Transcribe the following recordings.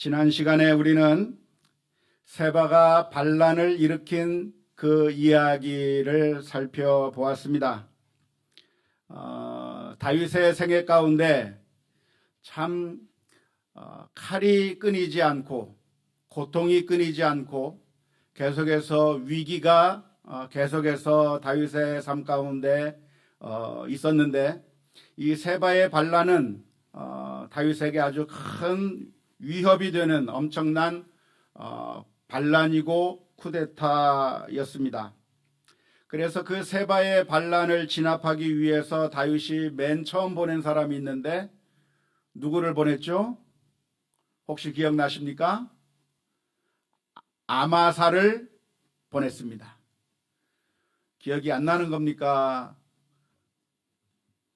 지난 시간에 우리는 세바가 반란을 일으킨 그 이야기를 살펴보았습니다. 다윗의 생애 가운데 참 칼이 끊이지 않고 고통이 끊이지 않고 계속해서 위기가 계속해서 다윗의 삶 가운데 있었는데, 이 세바의 반란은 다윗에게 아주 큰 위협이 되는 엄청난 반란이고 쿠데타였습니다. 그래서 그 세바의 반란을 진압하기 위해서 다윗이 맨 처음 보낸 사람이 있는데 누구를 보냈죠? 혹시 기억나십니까? 아마사를 보냈습니다. 기억이 안 나는 겁니까?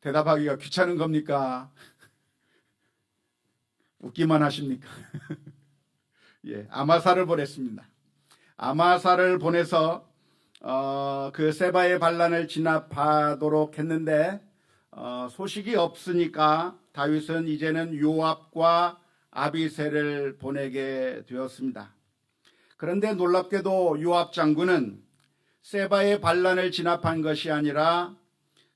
대답하기가 귀찮은 겁니까? 웃기만 하십니까? 예, 아마사를 보냈습니다. 아마사를 보내서 그 세바의 반란을 진압하도록 했는데 소식이 없으니까 다윗은 이제는 요압과 아비새를 보내게 되었습니다. 그런데 놀랍게도 요압 장군은 세바의 반란을 진압한 것이 아니라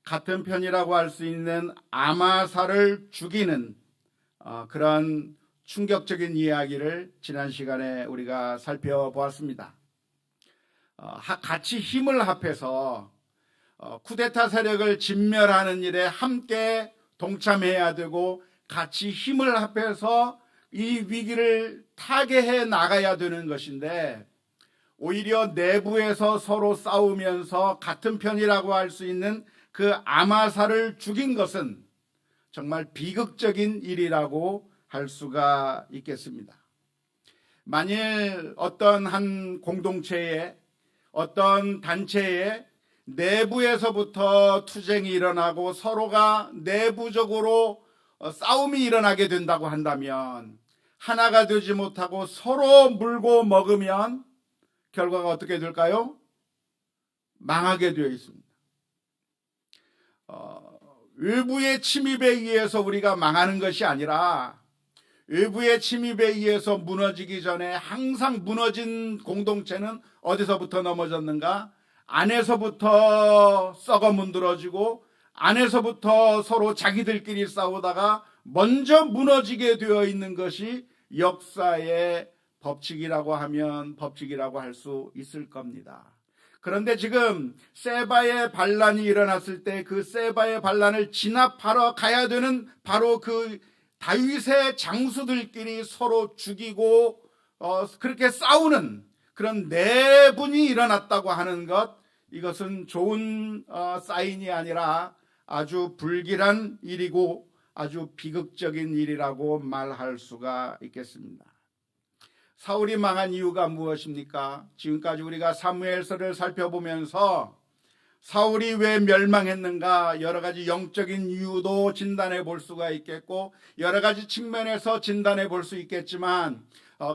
같은 편이라고 할 수 있는 아마사를 죽이는 그런 충격적인 이야기를 지난 시간에 우리가 살펴보았습니다. 같이 힘을 합해서 쿠데타 세력을 진멸하는 일에 함께 동참해야 되고 같이 힘을 합해서 이 위기를 타개해 나가야 되는 것인데, 오히려 내부에서 서로 싸우면서 같은 편이라고 할 수 있는 그 아마사를 죽인 것은 정말 비극적인 일이라고 할 수가 있겠습니다. 만일 어떤 한 공동체에, 어떤 단체에 내부에서부터 투쟁이 일어나고 서로가 내부적으로 싸움이 일어나게 된다고 한다면, 하나가 되지 못하고 서로 물고 먹으면 결과가 어떻게 될까요? 망하게 되어 있습니다. 외부의 침입에 의해서 우리가 망하는 것이 아니라 외부의 침입에 의해서 무너지기 전에 항상 무너진 공동체는 어디서부터 넘어졌는가? 안에서부터 썩어 문드러지고 안에서부터 서로 자기들끼리 싸우다가 먼저 무너지게 되어 있는 것이 역사의 법칙이라고 하면 법칙이라고 할 수 있을 겁니다. 그런데 지금 세바의 반란이 일어났을 때 그 세바의 반란을 진압하러 가야 되는 바로 그 다윗의 장수들끼리 서로 죽이고 그렇게 싸우는 그런 내분이 일어났다고 하는 것, 이것은 좋은 사인이 아니라 아주 불길한 일이고 아주 비극적인 일이라고 말할 수가 있겠습니다. 사울이 망한 이유가 무엇입니까? 지금까지 우리가 사무엘서를 살펴보면서 사울이 왜 멸망했는가 여러 가지 영적인 이유도 진단해 볼 수가 있겠고 여러 가지 측면에서 진단해 볼 수 있겠지만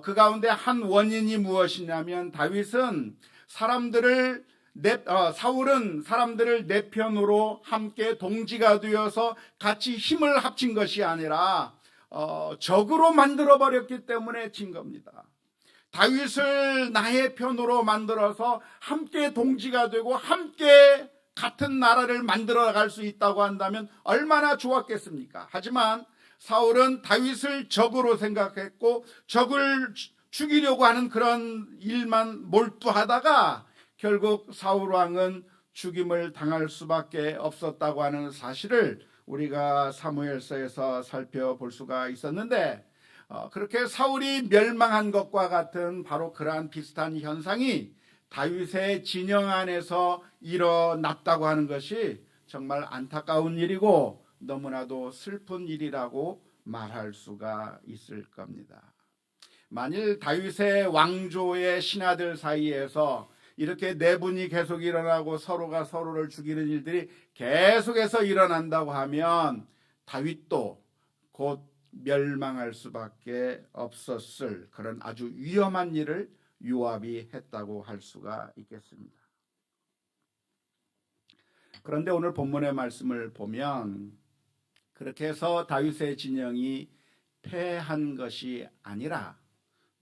그 가운데 한 원인이 무엇이냐면, 다윗은 사울은 사람들을 내 편으로 함께 동지가 되어서 같이 힘을 합친 것이 아니라 적으로 만들어 버렸기 때문에 진 겁니다. 다윗을 나의 편으로 만들어서 함께 동지가 되고 함께 같은 나라를 만들어 갈 수 있다고 한다면 얼마나 좋았겠습니까? 하지만 사울은 다윗을 적으로 생각했고 적을 죽이려고 하는 그런 일만 몰두하다가 결국 사울 왕은 죽임을 당할 수밖에 없었다고 하는 사실을 우리가 사무엘서에서 살펴볼 수가 있었는데, 그렇게 사울이 멸망한 것과 같은 바로 그러한 비슷한 현상이 다윗의 진영 안에서 일어났다고 하는 것이 정말 안타까운 일이고 너무나도 슬픈 일이라고 말할 수가 있을 겁니다. 만일 다윗의 왕조의 신하들 사이에서 이렇게 내분이 계속 일어나고 서로가 서로를 죽이는 일들이 계속해서 일어난다고 하면 다윗도 곧 멸망할 수밖에 없었을 그런 아주 위험한 일을 요압이 했다고 할 수가 있겠습니다. 그런데 오늘 본문의 말씀을 보면 그렇게 해서 다윗의 진영이 패한 것이 아니라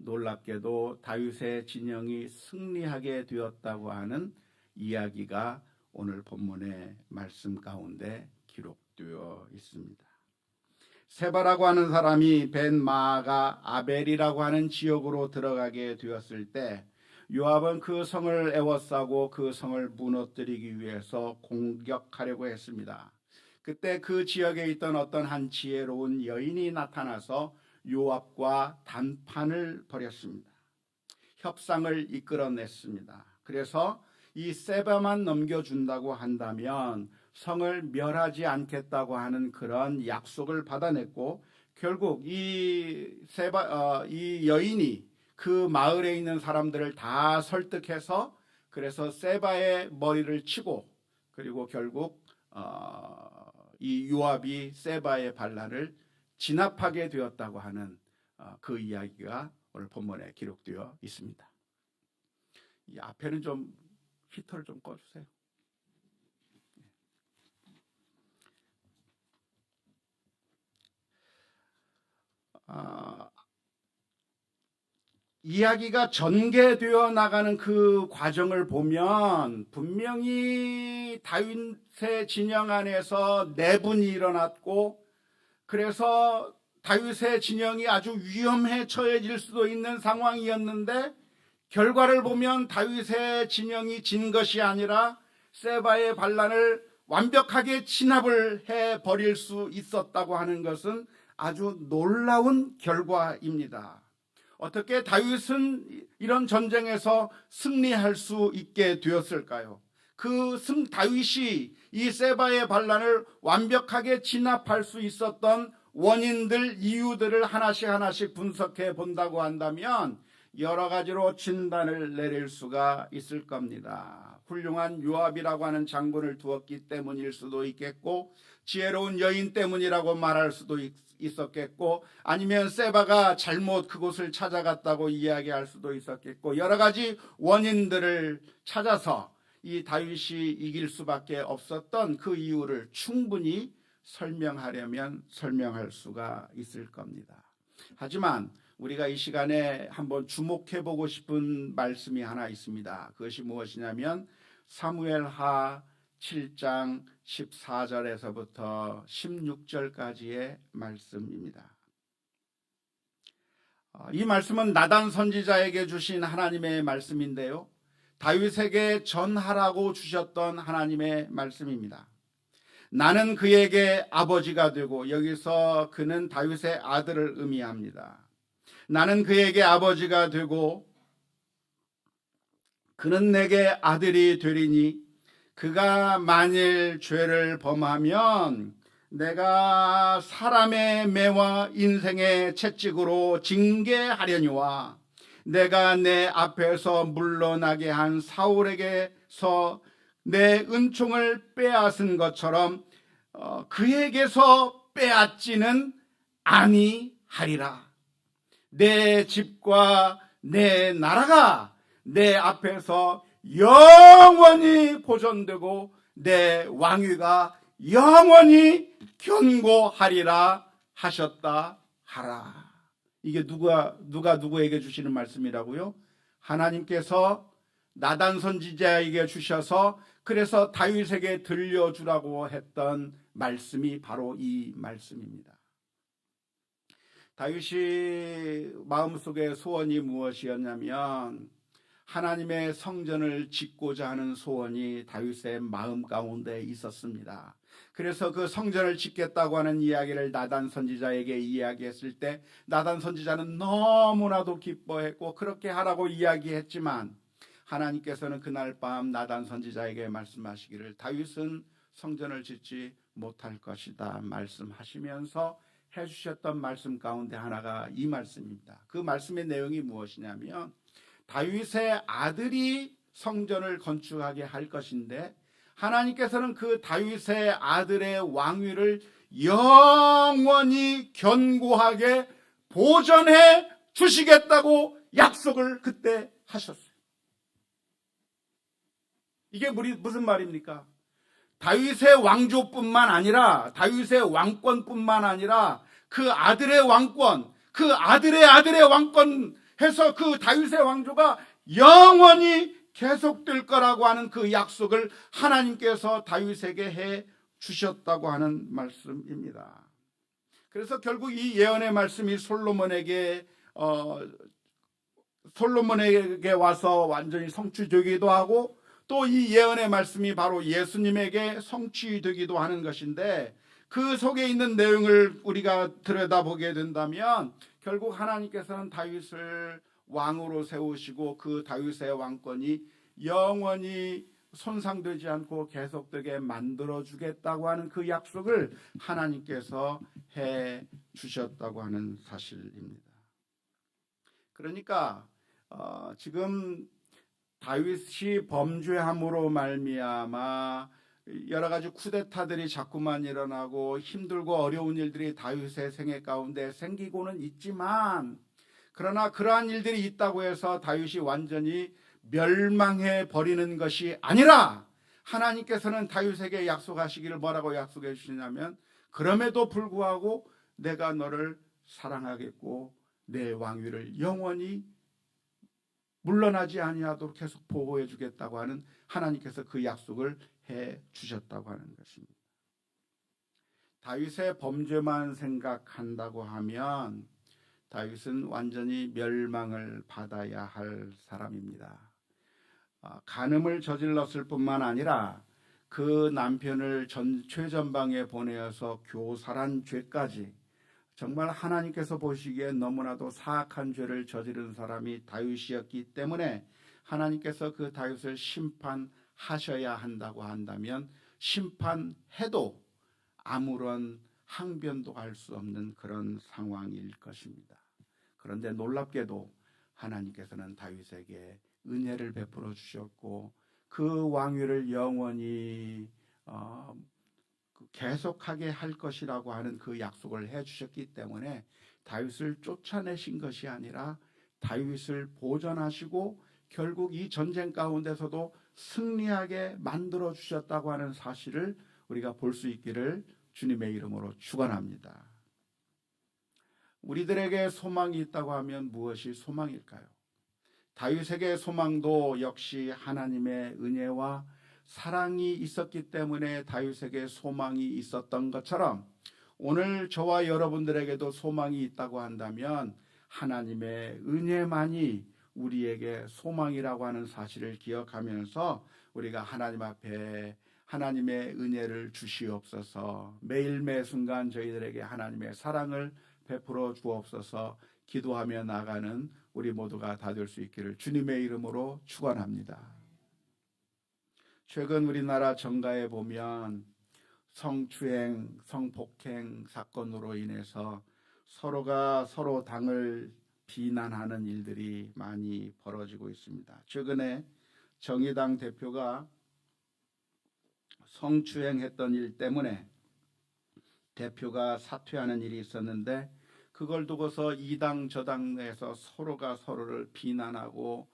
놀랍게도 다윗의 진영이 승리하게 되었다고 하는 이야기가 오늘 본문의 말씀 가운데 기록되어 있습니다. 세바라고 하는 사람이 벤 마아가 아벨이라고 하는 지역으로 들어가게 되었을 때 요압은 그 성을 에워싸고 그 성을 무너뜨리기 위해서 공격하려고 했습니다. 그때 그 지역에 있던 어떤 한 지혜로운 여인이 나타나서 요압과 단판을 벌였습니다. 협상을 이끌어냈습니다. 그래서 이 세바만 넘겨준다고 한다면 성을 멸하지 않겠다고 하는 그런 약속을 받아냈고, 결국 이 여인이 그 마을에 있는 사람들을 다 설득해서 그래서 세바의 머리를 치고, 그리고 결국 이 요압이 세바의 반란을 진압하게 되었다고 하는 그 이야기가 오늘 본문에 기록되어 있습니다. 이 앞에는 좀 히터를 좀 꺼주세요. 이야기가 전개되어 나가는 그 과정을 보면 분명히 다윗의 진영 안에서 내분이 일어났고, 그래서 다윗의 진영이 아주 위험에 처해질 수도 있는 상황이었는데, 결과를 보면 다윗의 진영이 진 것이 아니라 세바의 반란을 완벽하게 진압을 해버릴 수 있었다고 하는 것은 아주 놀라운 결과입니다. 어떻게 다윗은 이런 전쟁에서 승리할 수 있게 되었을까요? 다윗이 이 세바의 반란을 완벽하게 진압할 수 있었던 원인들, 이유들을 하나씩 분석해 본다고 한다면 여러 가지로 진단을 내릴 수가 있을 겁니다. 훌륭한 요압이라고 하는 장군을 두었기 때문일 수도 있겠고, 지혜로운 여인 때문이라고 말할 수도 있었겠고, 아니면 세바가 잘못 그곳을 찾아갔다고 이야기할 수도 있었겠고, 여러 가지 원인들을 찾아서 이 다윗이 이길 수밖에 없었던 그 이유를 충분히 설명하려면 설명할 수가 있을 겁니다. 하지만 우리가 이 시간에 한번 주목해 보고 싶은 말씀이 하나 있습니다. 그것이 무엇이냐면 사무엘하 7장 14절에서부터 16절까지의 말씀입니다. 이 말씀은 나단 선지자에게 주신 하나님의 말씀인데요, 다윗에게 전하라고 주셨던 하나님의 말씀입니다. 나는 그에게 아버지가 되고, 여기서 그는 다윗의 아들을 의미합니다. 나는 그에게 아버지가 되고 그는 내게 아들이 되리니, 그가 만일 죄를 범하면 내가 사람의 매와 인생의 채찍으로 징계하려니와, 내가 내 앞에서 물러나게 한 사울에게서 내 은총을 빼앗은 것처럼 그에게서 빼앗지는 아니하리라. 내 집과 내 나라가 내 앞에서 영원히 보존되고 내 왕위가 영원히 견고하리라 하셨다 하라. 이게 누가 누구에게 주시는 말씀이라고요? 하나님께서 나단 선지자에게 주셔서 그래서 다윗에게 들려주라고 했던 말씀이 바로 이 말씀입니다. 다윗이 마음속의 소원이 무엇이었냐면 하나님의 성전을 짓고자 하는 소원이 다윗의 마음 가운데 있었습니다. 그래서 그 성전을 짓겠다고 하는 이야기를 나단 선지자에게 이야기했을 때 나단 선지자는 너무나도 기뻐했고 그렇게 하라고 이야기했지만, 하나님께서는 그날 밤 나단 선지자에게 말씀하시기를 다윗은 성전을 짓지 못할 것이다 말씀하시면서 해주셨던 말씀 가운데 하나가 이 말씀입니다. 그 말씀의 내용이 무엇이냐면 다윗의 아들이 성전을 건축하게 할 것인데, 하나님께서는 그 다윗의 아들의 왕위를 영원히 견고하게 보존해 주시겠다고 약속을 그때 하셨어요. 이게 무슨 말입니까? 다윗의 왕조뿐만 아니라 다윗의 왕권뿐만 아니라 그 아들의 왕권, 그 아들의 왕권 해서 그 다윗의 왕조가 영원히 계속될 거라고 하는 그 약속을 하나님께서 다윗에게 해 주셨다고 하는 말씀입니다. 그래서 결국 이 예언의 말씀이 솔로몬에게 와서 완전히 성취되기도 하고, 또 이 예언의 말씀이 바로 예수님에게 성취되기도 하는 것인데, 그 속에 있는 내용을 우리가 들여다보게 된다면 결국 하나님께서는 다윗을 왕으로 세우시고 그 다윗의 왕권이 영원히 손상되지 않고 계속되게 만들어 주겠다고 하는 그 약속을 하나님께서 해 주셨다고 하는 사실입니다. 그러니까 지금 다윗이 범죄함으로 말미암아 여러 가지 쿠데타들이 자꾸만 일어나고 힘들고 어려운 일들이 다윗의 생애 가운데 생기고는 있지만, 그러나 그러한 일들이 있다고 해서 다윗이 완전히 멸망해 버리는 것이 아니라, 하나님께서는 다윗에게 약속하시기를 뭐라고 약속해 주시냐면, 그럼에도 불구하고 내가 너를 사랑하겠고 내 왕위를 영원히 물러나지 아니하도록 계속 보호해 주겠다고 하는 하나님께서 그 약속을 해 주셨다고 하는 것입니다. 다윗의 범죄만 생각한다고 하면 다윗은 완전히 멸망을 받아야 할 사람입니다. 간음을 저질렀을 뿐만 아니라 그 남편을 최전방에 보내어서 교살한 죄까지, 정말 하나님께서 보시기에 너무나도 사악한 죄를 저지른 사람이 다윗이었기 때문에 하나님께서 그 다윗을 심판하셔야 한다고 한다면 심판해도 아무런 항변도 할 수 없는 그런 상황일 것입니다. 그런데 놀랍게도 하나님께서는 다윗에게 은혜를 베풀어 주셨고 그 왕위를 영원히 계속하게 할 것이라고 하는 그 약속을 해 주셨기 때문에 다윗을 쫓아내신 것이 아니라 다윗을 보존하시고 결국 이 전쟁 가운데서도 승리하게 만들어 주셨다고 하는 사실을 우리가 볼 수 있기를 주님의 이름으로 축원합니다. 우리들에게 소망이 있다고 하면 무엇이 소망일까요? 다윗에게 소망도 역시 하나님의 은혜와 사랑이 있었기 때문에 다윗에게 소망이 있었던 것처럼 오늘 저와 여러분들에게도 소망이 있다고 한다면 하나님의 은혜만이 우리에게 소망이라고 하는 사실을 기억하면서 우리가 하나님 앞에 하나님의 은혜를 주시옵소서, 매일 매 순간 저희들에게 하나님의 사랑을 베풀어 주옵소서 기도하며 나가는 우리 모두가 다 될 수 있기를 주님의 이름으로 축원합니다. 최근 우리나라 정가에 보면 성추행, 성폭행 사건으로 인해서 서로가 서로 당을 비난하는 일들이 많이 벌어지고 있습니다. 최근에 정의당 대표가 성추행했던 일 때문에 대표가 사퇴하는 일이 있었는데, 그걸 두고서 이 당 저 당에서 서로가 서로를 비난하고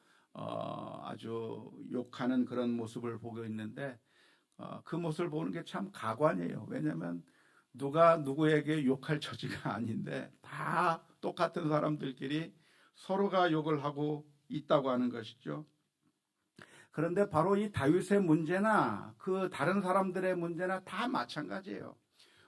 아주 욕하는 그런 모습을 보고 있는데, 그 모습을 보는 게 참 가관이에요. 왜냐하면 누가 누구에게 욕할 처지가 아닌데 다 똑같은 사람들끼리 서로가 욕을 하고 있다고 하는 것이죠. 그런데 바로 이 다윗의 문제나 그 다른 사람들의 문제나 다 마찬가지예요.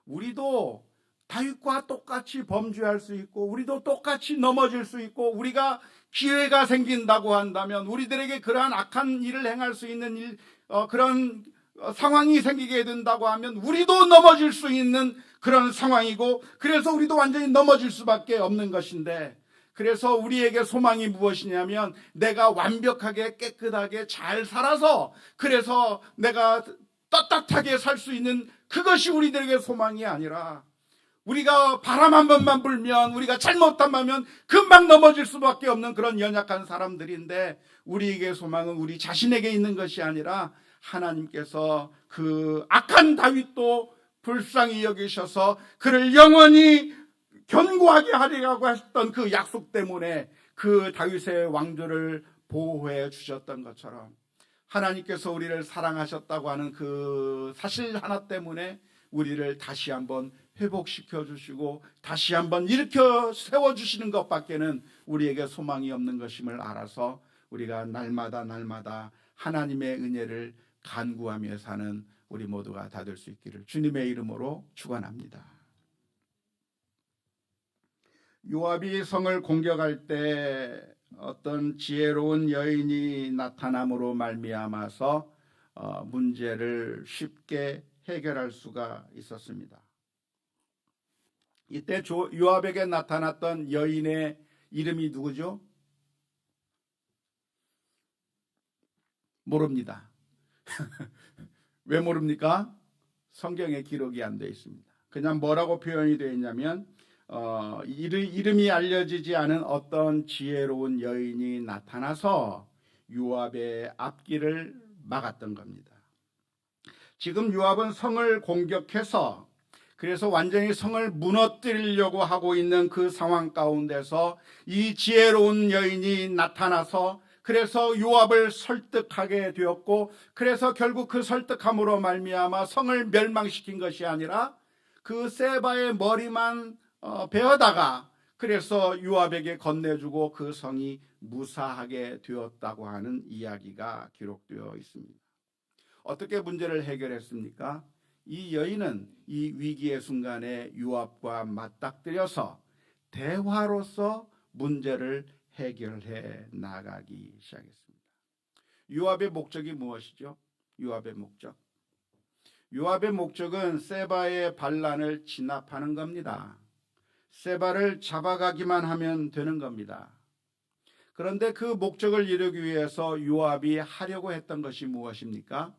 우리도 다윗과 똑같이 범죄할 수 있고 우리도 똑같이 넘어질 수 있고, 우리가 기회가 생긴다고 한다면 우리들에게 그러한 악한 일을 행할 수 있는 그런 상황이 생기게 된다고 하면 우리도 넘어질 수 있는 그런 상황이고, 그래서 우리도 완전히 넘어질 수밖에 없는 것인데, 그래서 우리에게 소망이 무엇이냐면 내가 완벽하게 깨끗하게 잘 살아서 그래서 내가 떳떳하게 살 수 있는 그것이 우리들에게 소망이 아니라, 우리가 바람 한 번만 불면 우리가 잘못하면 금방 넘어질 수밖에 없는 그런 연약한 사람들인데, 우리에게 소망은 우리 자신에게 있는 것이 아니라 하나님께서 그 악한 다윗도 불쌍히 여기셔서 그를 영원히 견고하게 하리라고 했던 그 약속 때문에 그 다윗의 왕조를 보호해 주셨던 것처럼, 하나님께서 우리를 사랑하셨다고 하는 그 사실 하나 때문에 우리를 다시 한번 회복시켜 주시고 다시 한번 일으켜 세워주시는 것밖에는 우리에게 소망이 없는 것임을 알아서 우리가 날마다 하나님의 은혜를 간구하며 사는 우리 모두가 다 될 수 있기를 주님의 이름으로 축원합니다. 요압이 성을 공격할 때 어떤 지혜로운 여인이 나타남으로 말미암아서 문제를 쉽게 해결할 수가 있었습니다. 이때 요압에게 나타났던 여인의 이름이 누구죠? 모릅니다. 왜 모릅니까? 성경에 기록이 안 되어 있습니다. 그냥 뭐라고 표현이 되어 있냐면 이름이 알려지지 않은 어떤 지혜로운 여인이 나타나서 요압의 앞길을 막았던 겁니다. 지금 요압은 성을 공격해서 그래서 완전히 성을 무너뜨리려고 하고 있는 그 상황 가운데서 이 지혜로운 여인이 나타나서 그래서 요압을 설득하게 되었고 그래서 결국 그 설득함으로 말미암아 성을 멸망시킨 것이 아니라 그 세바의 머리만 베어다가 그래서 요압에게 건네주고 그 성이 무사하게 되었다고 하는 이야기가 기록되어 있습니다. 어떻게 문제를 해결했습니까? 이 여인은 이 위기의 순간에 요압과 맞닥뜨려서 대화로서 문제를 해결해 나가기 시작했습니다. 요압의 목적이 무엇이죠? 요압의 목적은 세바의 반란을 진압하는 겁니다. 세바를 잡아가기만 하면 되는 겁니다. 그런데 그 목적을 이루기 위해서 요압이 하려고 했던 것이 무엇입니까?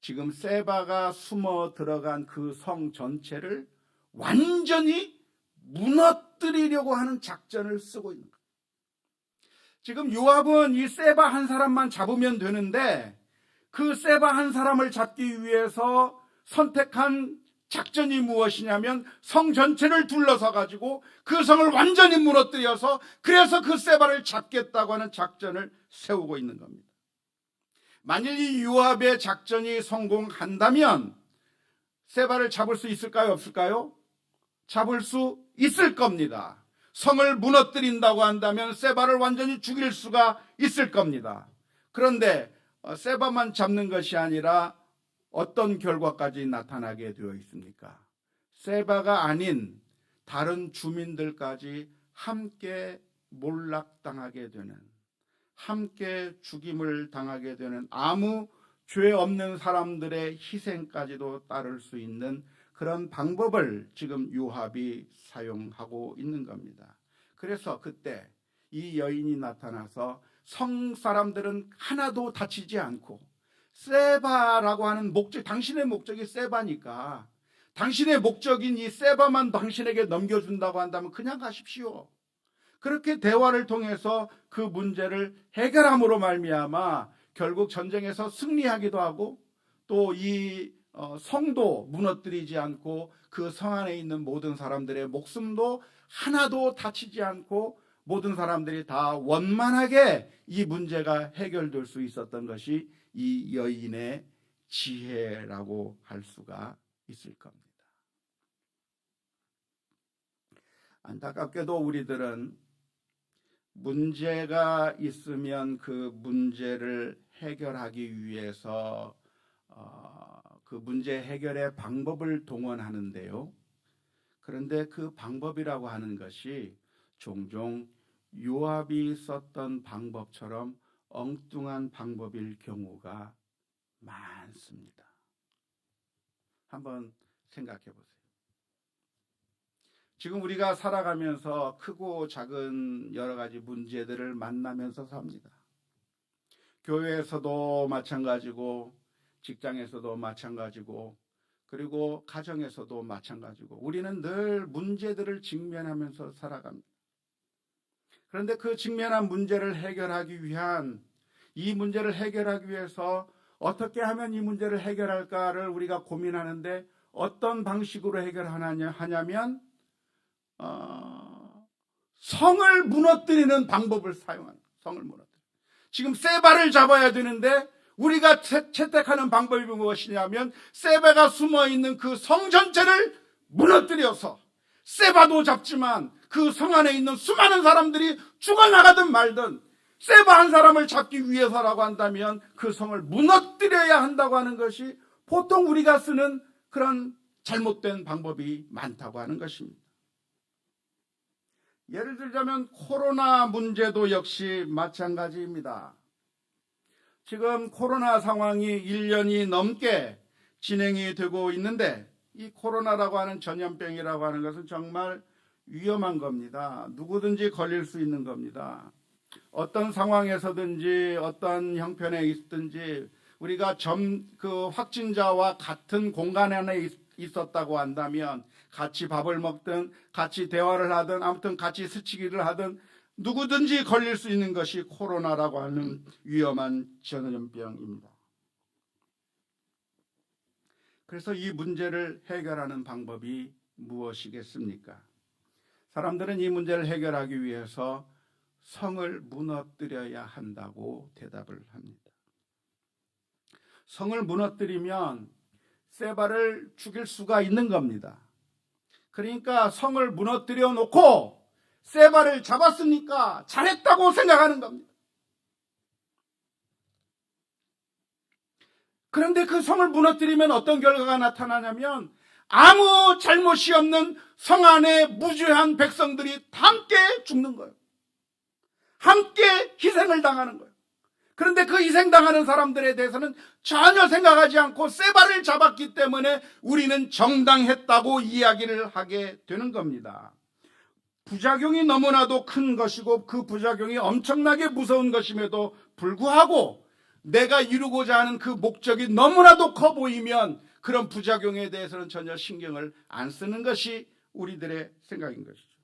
지금 세바가 숨어 들어간 그 성 전체를 완전히 무너뜨리려고 하는 작전을 쓰고 있는 거예요. 지금 요압은 이 세바 한 사람만 잡으면 되는데 그 세바 한 사람을 잡기 위해서 선택한 작전이 무엇이냐면 성 전체를 둘러서 가지고 그 성을 완전히 무너뜨려서 그래서 그 세바를 잡겠다고 하는 작전을 세우고 있는 겁니다. 만일 이 요압의 작전이 성공한다면 세바를 잡을 수 있을까요? 없을까요? 잡을 수 있을 겁니다. 성을 무너뜨린다고 한다면 세바를 완전히 죽일 수가 있을 겁니다. 그런데 세바만 잡는 것이 아니라 어떤 결과까지 나타나게 되어 있습니까? 세바가 아닌 다른 주민들까지 함께 몰락당하게 되는, 함께 죽임을 당하게 되는, 아무 죄 없는 사람들의 희생까지도 따를 수 있는 그런 방법을 지금 요압이 사용하고 있는 겁니다. 그래서 그때 이 여인이 나타나서 성 사람들은 하나도 다치지 않고 세바라고 하는 목적, 당신의 목적이 세바니까 당신의 목적인 이 세바만 당신에게 넘겨준다고 한다면 그냥 가십시오. 그렇게 대화를 통해서 그 문제를 해결함으로 말미암아 결국 전쟁에서 승리하기도 하고 또 이 성도 무너뜨리지 않고 그 성 안에 있는 모든 사람들의 목숨도 하나도 다치지 않고 모든 사람들이 다 원만하게 이 문제가 해결될 수 있었던 것이 이 여인의 지혜라고 할 수가 있을 겁니다. 안타깝게도 우리들은 문제가 있으면 그 문제를 해결하기 위해서 그 문제 해결의 방법을 동원하는데요. 그런데 그 방법이라고 하는 것이 종종 요압이 썼던 방법처럼 엉뚱한 방법일 경우가 많습니다. 한번 생각해 보세요. 지금 우리가 살아가면서 크고 작은 여러 가지 문제들을 만나면서 삽니다. 교회에서도 마찬가지고 직장에서도 마찬가지고 그리고 가정에서도 마찬가지고 우리는 늘 문제들을 직면하면서 살아갑니다. 그런데 그 직면한 문제를 해결하기 위한 이 문제를 해결하기 위해서 어떻게 하면 이 문제를 해결할까를 우리가 고민하는데 어떤 방식으로 해결하냐면 성을 무너뜨리는 방법을 사용하는 성을 무너뜨리는. 지금 세바를 잡아야 되는데 우리가 채택하는 방법이 무엇이냐면 세바가 숨어있는 그 성 전체를 무너뜨려서 세바도 잡지만 그 성 안에 있는 수많은 사람들이 죽어나가든 말든 세바 한 사람을 잡기 위해서라고 한다면 그 성을 무너뜨려야 한다고 하는 것이 보통 우리가 쓰는 그런 잘못된 방법이 많다고 하는 것입니다. 예를 들자면 코로나 문제도 역시 마찬가지입니다. 지금 코로나 상황이 1년이 넘게 진행이 되고 있는데 이 코로나라고 하는 전염병이라고 하는 것은 정말 위험한 겁니다. 누구든지 걸릴 수 있는 겁니다. 어떤 상황에서든지 어떤 형편에 있든지 우리가 그 확진자와 같은 공간 안에 있었다고 한다면 같이 밥을 먹든 같이 대화를 하든 아무튼 같이 스치기를 하든 누구든지 걸릴 수 있는 것이 코로나라고 하는 위험한 전염병입니다. 그래서 이 문제를 해결하는 방법이 무엇이겠습니까? 사람들은 이 문제를 해결하기 위해서 성을 무너뜨려야 한다고 대답을 합니다. 성을 무너뜨리면 세바를 죽일 수가 있는 겁니다. 그러니까 성을 무너뜨려 놓고 세바를 잡았으니까 잘했다고 생각하는 겁니다. 그런데 그 성을 무너뜨리면 어떤 결과가 나타나냐면 아무 잘못이 없는 성 안에 무죄한 백성들이 함께 죽는 거예요. 함께 희생을 당하는 거예요. 그런데 그 희생당하는 사람들에 대해서는 전혀 생각하지 않고 세바를 잡았기 때문에 우리는 정당했다고 이야기를 하게 되는 겁니다. 부작용이 너무나도 큰 것이고 그 부작용이 엄청나게 무서운 것임에도 불구하고 내가 이루고자 하는 그 목적이 너무나도 커 보이면 그런 부작용에 대해서는 전혀 신경을 안 쓰는 것이 우리들의 생각인 것이죠.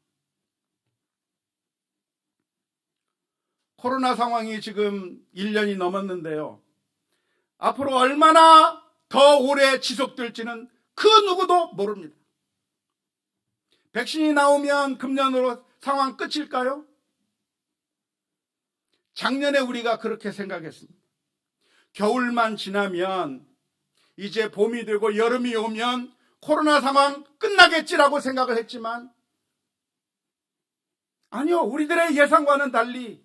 코로나 상황이 지금 1년이 넘었는데요. 앞으로 얼마나 더 오래 지속될지는 그 누구도 모릅니다. 백신이 나오면 금년으로 상황 끝일까요? 작년에 우리가 그렇게 생각했습니다. 겨울만 지나면 이제 봄이 되고 여름이 오면 코로나 상황 끝나겠지라고 생각을 했지만 아니요, 우리들의 예상과는 달리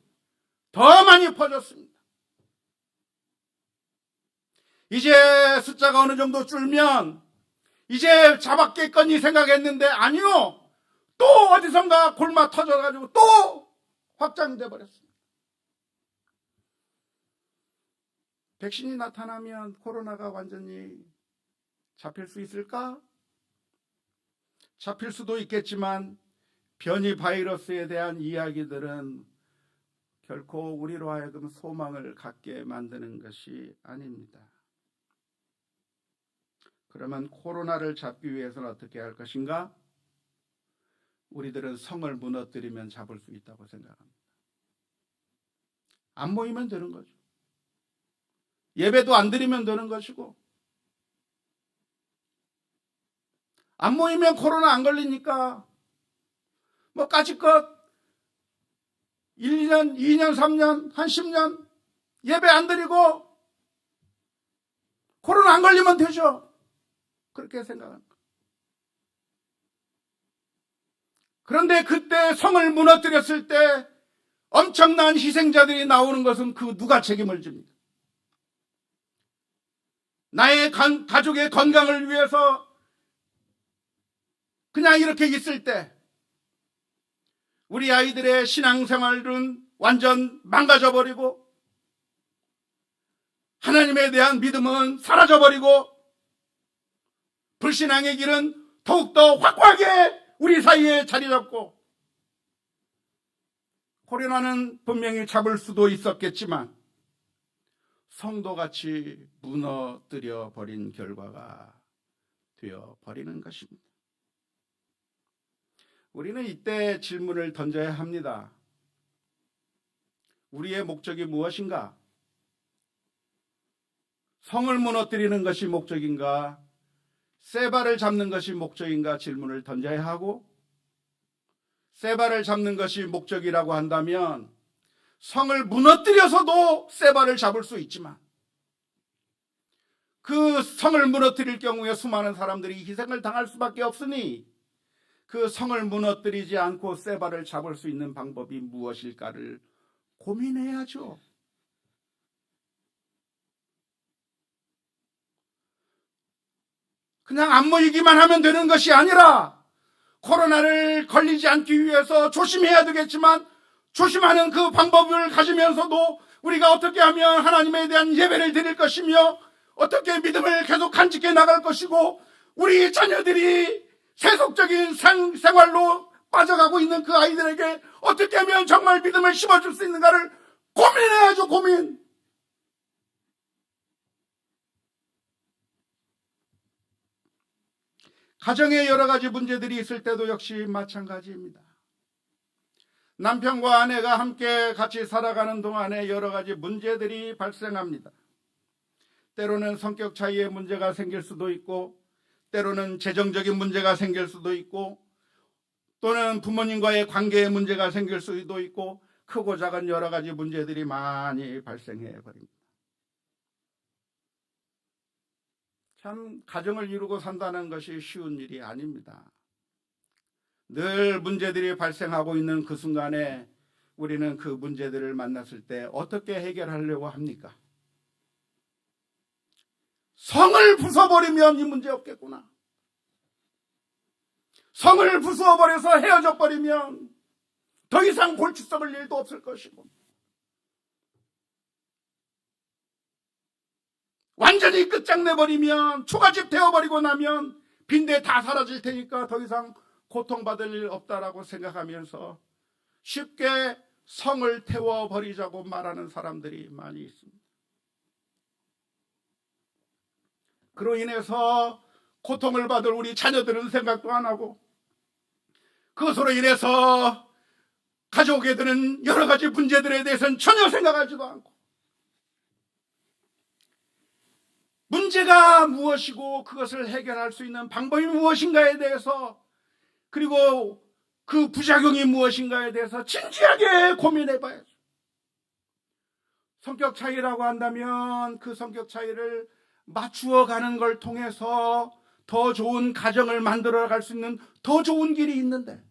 더 많이 퍼졌습니다. 이제 숫자가 어느 정도 줄면 이제 잡았겠거니 생각했는데 아니요, 또 어디선가 골마 터져가지고 또 확장돼 버렸습니다. 백신이 나타나면 코로나가 완전히 잡힐 수 있을까? 잡힐 수도 있겠지만 변이 바이러스에 대한 이야기들은 결코 우리로 하여금 소망을 갖게 만드는 것이 아닙니다. 그러면 코로나를 잡기 위해서는 어떻게 할 것인가? 우리들은 성을 무너뜨리면 잡을 수 있다고 생각합니다. 안 모이면 되는 거죠. 예배도 안 드리면 되는 것이고 안 모이면 코로나 안 걸리니까 뭐 까짓것 1년, 2년, 3년, 한 10년 예배 안 드리고 코로나 안 걸리면 되죠. 그렇게 생각합니다. 그런데 그때 성을 무너뜨렸을 때 엄청난 희생자들이 나오는 것은 그 누가 책임을 집니까? 나의 가족의 건강을 위해서 그냥 이렇게 있을 때 우리 아이들의 신앙생활은 완전 망가져버리고 하나님에 대한 믿음은 사라져버리고 불신앙의 길은 더욱더 확고하게 우리 사이에 자리 잡고 코로나는 분명히 잡을 수도 있었겠지만 성도같이 무너뜨려 버린 결과가 되어버리는 것입니다. 우리는 이때 질문을 던져야 합니다. 우리의 목적이 무엇인가? 성을 무너뜨리는 것이 목적인가? 세바를 잡는 것이 목적인가? 질문을 던져야 하고 세바를 잡는 것이 목적이라고 한다면 성을 무너뜨려서도 세바를 잡을 수 있지만 그 성을 무너뜨릴 경우에 수많은 사람들이 희생을 당할 수밖에 없으니 그 성을 무너뜨리지 않고 세바를 잡을 수 있는 방법이 무엇일까를 고민해야죠. 그냥 안 모이기만 하면 되는 것이 아니라 코로나를 걸리지 않기 위해서 조심해야 되겠지만 조심하는 그 방법을 가지면서도 우리가 어떻게 하면 하나님에 대한 예배를 드릴 것이며 어떻게 믿음을 계속 간직해 나갈 것이고 우리 자녀들이 세속적인 생활로 빠져가고 있는 그 아이들에게 어떻게 하면 정말 믿음을 심어줄 수 있는가를 고민해야죠. 고민. 가정에 여러 가지 문제들이 있을 때도 역시 마찬가지입니다. 남편과 아내가 함께 같이 살아가는 동안에 여러 가지 문제들이 발생합니다. 때로는 성격 차이의 문제가 생길 수도 있고 때로는 재정적인 문제가 생길 수도 있고 또는 부모님과의 관계의 문제가 생길 수도 있고 크고 작은 여러 가지 문제들이 많이 발생해 버립니다. 참 가정을 이루고 산다는 것이 쉬운 일이 아닙니다. 늘 문제들이 발생하고 있는 그 순간에 우리는 그 문제들을 만났을 때 어떻게 해결하려고 합니까? 성을 부숴버리면 이 문제 없겠구나. 성을 부숴버려서 헤어져 버리면 더 이상 골치 썩을 일도 없을 것이고 완전히 끝장내버리면 초가집 되어버리고 나면 빈대 다 사라질 테니까 더 이상 고통받을 일 없다라고 생각하면서 쉽게 성을 태워버리자고 말하는 사람들이 많이 있습니다. 그로 인해서 고통을 받을 우리 자녀들은 생각도 안 하고 그것으로 인해서 가져오게 되는 여러 가지 문제들에 대해서는 전혀 생각하지도 않고 문제가 무엇이고 그것을 해결할 수 있는 방법이 무엇인가에 대해서 그리고 그 부작용이 무엇인가에 대해서 진지하게 고민해 봐야죠. 성격 차이라고 한다면 그 성격 차이를 맞추어 가는 걸 통해서 더 좋은 가정을 만들어 갈 수 있는 더 좋은 길이 있는데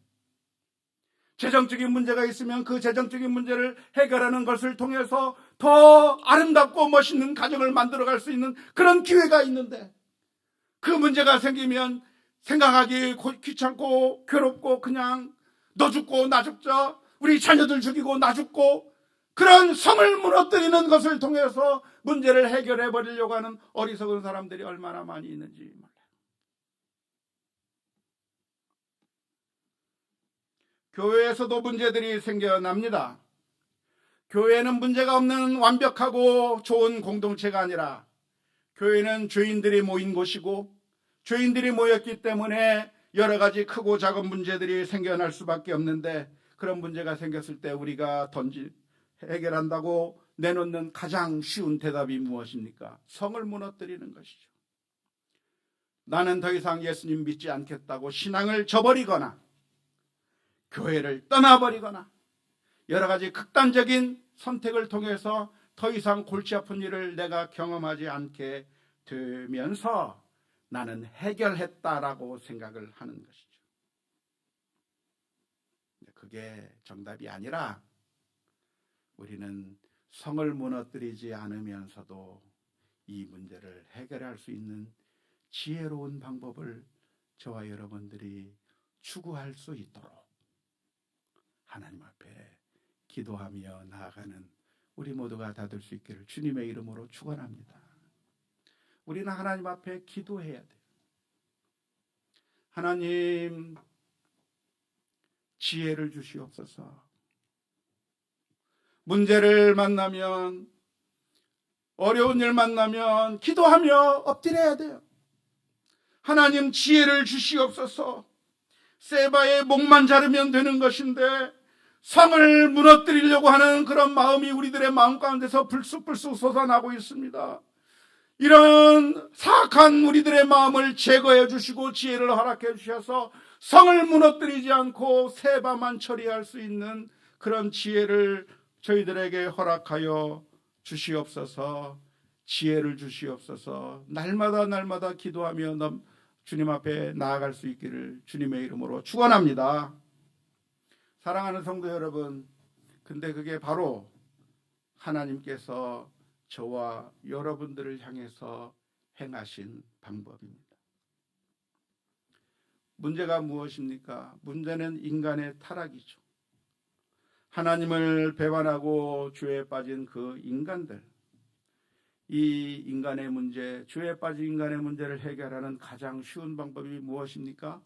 재정적인 문제가 있으면 그 재정적인 문제를 해결하는 것을 통해서 더 아름답고 멋있는 가정을 만들어 갈 수 있는 그런 기회가 있는데 그 문제가 생기면 생각하기 귀찮고 괴롭고 그냥 너 죽고 나 죽자 우리 자녀들 죽이고 나 죽고 그런 성을 무너뜨리는 것을 통해서 문제를 해결해 버리려고 하는 어리석은 사람들이 얼마나 많이 있는지 몰라요. 교회에서도 문제들이 생겨납니다. 교회는 문제가 없는 완벽하고 좋은 공동체가 아니라 교회는 죄인들이 모인 곳이고 죄인들이 모였기 때문에 여러 가지 크고 작은 문제들이 생겨날 수밖에 없는데 그런 문제가 생겼을 때 우리가 해결한다고 내놓는 가장 쉬운 대답이 무엇입니까? 성을 무너뜨리는 것이죠. 나는 더 이상 예수님 믿지 않겠다고 신앙을 저버리거나 교회를 떠나버리거나 여러 가지 극단적인 선택을 통해서 더 이상 골치 아픈 일을 내가 경험하지 않게 되면서 나는 해결했다라고 생각을 하는 것이죠. 그게 정답이 아니라 우리는 성을 무너뜨리지 않으면서도 이 문제를 해결할 수 있는 지혜로운 방법을 저와 여러분들이 추구할 수 있도록 하나님 앞에 기도하며 나아가는 우리 모두가 다 될 수 있기를 주님의 이름으로 축원합니다. 우리는 하나님 앞에 기도해야 돼요. 하나님 지혜를 주시옵소서. 문제를 만나면 어려운 일 만나면 기도하며 엎드려야 돼요. 하나님 지혜를 주시옵소서. 세바의 목만 자르면 되는 것인데 성을 무너뜨리려고 하는 그런 마음이 우리들의 마음 가운데서 불쑥불쑥 솟아나고 있습니다. 이런 사악한 우리들의 마음을 제거해 주시고 지혜를 허락해 주셔서 성을 무너뜨리지 않고 세바만 처리할 수 있는 그런 지혜를 저희들에게 허락하여 주시옵소서. 지혜를 주시옵소서. 날마다 기도하며 주님 앞에 나아갈 수 있기를 주님의 이름으로 축원합니다. 사랑하는 성도 여러분, 근데 그게 바로 하나님께서 저와 여러분들을 향해서 행하신 방법입니다. 문제가 무엇입니까? 문제는 인간의 타락이죠. 하나님을 배반하고 죄에 빠진 그 인간들, 이 인간의 문제, 죄에 빠진 인간의 문제를 해결하는 가장 쉬운 방법이 무엇입니까?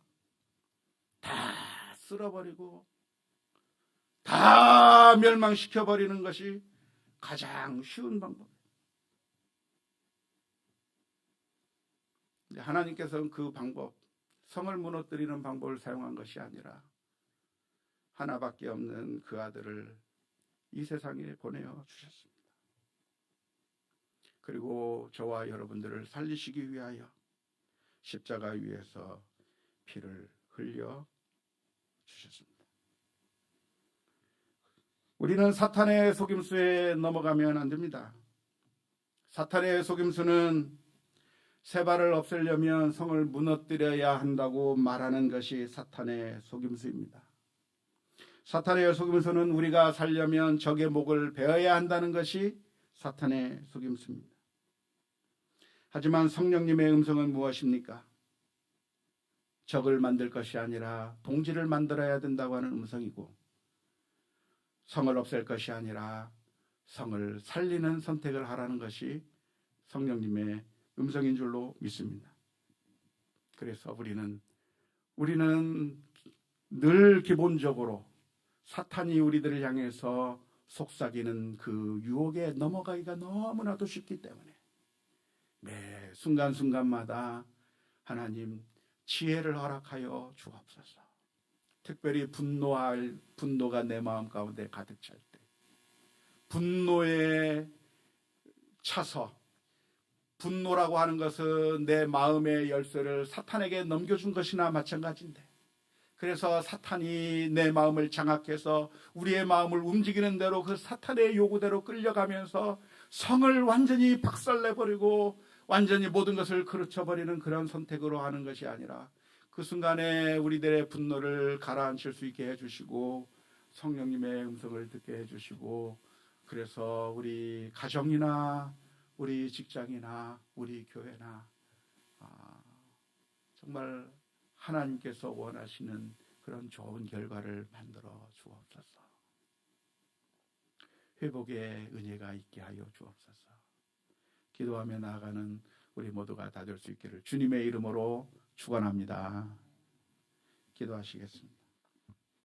다 쓸어버리고 다 멸망시켜버리는 것이 가장 쉬운 방법. 하나님께서는 그 방법, 성을 무너뜨리는 방법을 사용한 것이 아니라 하나밖에 없는 그 아들을 이 세상에 보내어 주셨습니다. 그리고 저와 여러분들을 살리시기 위하여 십자가 위에서 피를 흘려 주셨습니다. 우리는 사탄의 속임수에 넘어가면 안 됩니다. 사탄의 속임수는 세바를 없애려면 성을 무너뜨려야 한다고 말하는 것이 사탄의 속임수입니다. 사탄의 속임수는 우리가 살려면 적의 목을 베어야 한다는 것이 사탄의 속임수입니다. 하지만 성령님의 음성은 무엇입니까? 적을 만들 것이 아니라 동지를 만들어야 된다고 하는 음성이고, 성을 없앨 것이 아니라 성을 살리는 선택을 하라는 것이 성령님의 음성인 줄로 믿습니다. 그래서 우리는 늘 기본적으로 사탄이 우리들을 향해서 속삭이는 그 유혹에 넘어가기가 너무나도 쉽기 때문에 매 순간순간마다 하나님 지혜를 허락하여 주옵소서. 특별히 분노가 내 마음 가운데 가득 찰 때, 분노에 차서, 분노라고 하는 것은 내 마음의 열쇠를 사탄에게 넘겨준 것이나 마찬가지인데, 그래서 사탄이 내 마음을 장악해서 우리의 마음을 움직이는 대로 그 사탄의 요구대로 끌려가면서 성을 완전히 박살내버리고 완전히 모든 것을 그르쳐버리는 그런 선택으로 하는 것이 아니라 그 순간에 우리들의 분노를 가라앉힐 수 있게 해주시고 성령님의 음성을 듣게 해주시고, 그래서 우리 가정이나 우리 직장이나 우리 교회나 정말 하나님께서 원하시는 그런 좋은 결과를 만들어 주옵소서. 회복의 은혜가 있게 하여 주옵소서. 기도하며 나아가는 우리 모두가 다 될 수 있기를 주님의 이름으로 축원합니다. 기도하시겠습니다.